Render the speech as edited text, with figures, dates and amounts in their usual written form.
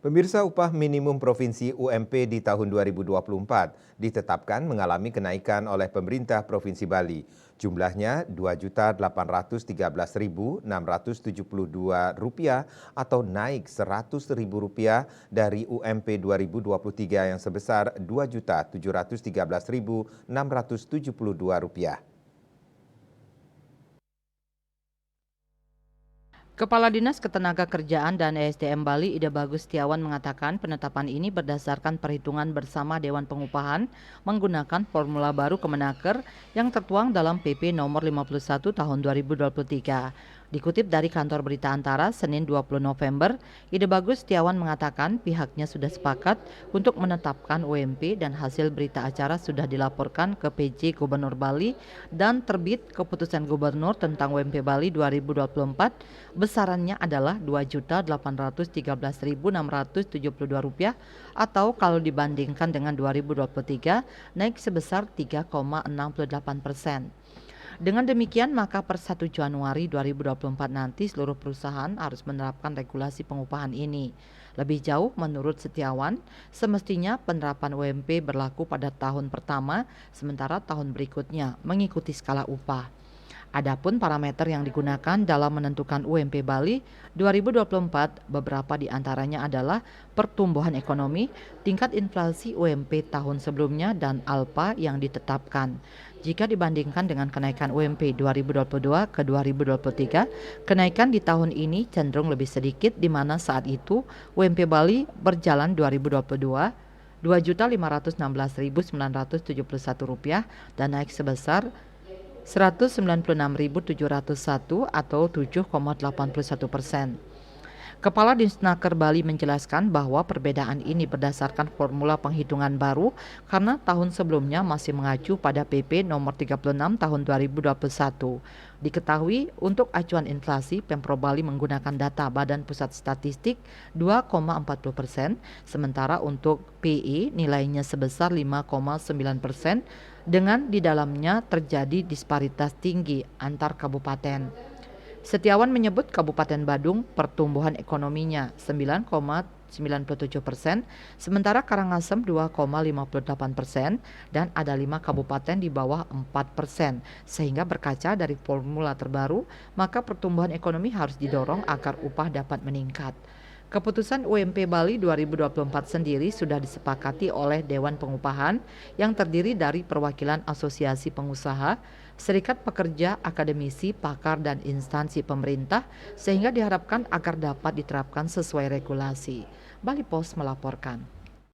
Pemirsa, upah minimum provinsi UMP di tahun 2024 ditetapkan mengalami kenaikan oleh pemerintah Provinsi Bali. Jumlahnya Rp2.813.672 atau naik Rp100.000 dari UMP 2023 yang sebesar Rp2.713.672. Kepala Dinas Ketenagakerjaan dan ESDM Bali Ida Bagus Setiawan mengatakan penetapan ini berdasarkan perhitungan bersama Dewan Pengupahan menggunakan formula baru Kemenaker yang tertuang dalam PP nomor 51 tahun 2023. Dikutip dari kantor berita Antara Senin 20 November, Ida Bagus Setiawan mengatakan pihaknya sudah sepakat untuk menetapkan UMP dan hasil berita acara sudah dilaporkan ke PJ Gubernur Bali dan terbit keputusan Gubernur tentang UMP Bali 2024 besarannya adalah Rp2.813.672 atau kalau dibandingkan dengan 2023 naik sebesar 3,68%. Dengan demikian, maka per 1 Januari 2024 nanti seluruh perusahaan harus menerapkan regulasi pengupahan ini. Lebih jauh, menurut Setiawan, semestinya penerapan UMP berlaku pada tahun pertama, sementara tahun berikutnya mengikuti skala upah. Adapun parameter yang digunakan dalam menentukan UMP Bali 2024 beberapa di antaranya adalah pertumbuhan ekonomi, tingkat inflasi UMP tahun sebelumnya dan ALPA yang ditetapkan. Jika dibandingkan dengan kenaikan UMP 2022 ke 2023, kenaikan di tahun ini cenderung lebih sedikit di mana saat itu UMP Bali berjalan 2022 Rp2.516.971 dan naik sebesar Rp196.701 atau 7,81%. Kepala Disnaker Bali menjelaskan bahwa perbedaan ini berdasarkan formula penghitungan baru karena tahun sebelumnya masih mengacu pada PP nomor 36 tahun 2021. Diketahui untuk acuan inflasi Pemprov Bali menggunakan data Badan Pusat Statistik 2,40%, sementara untuk PI nilainya sebesar 5,9% dengan di dalamnya terjadi disparitas tinggi antar kabupaten. Setiawan menyebut Kabupaten Badung pertumbuhan ekonominya 9,97%, sementara Karangasem 2,58% dan ada 5 kabupaten di bawah 4%. Sehingga berkaca dari formula terbaru, maka pertumbuhan ekonomi harus didorong agar upah dapat meningkat. Keputusan UMP Bali 2024 sendiri sudah disepakati oleh Dewan Pengupahan yang terdiri dari perwakilan asosiasi pengusaha, serikat pekerja, akademisi, pakar, dan instansi pemerintah sehingga diharapkan agar dapat diterapkan sesuai regulasi. Bali Pos melaporkan.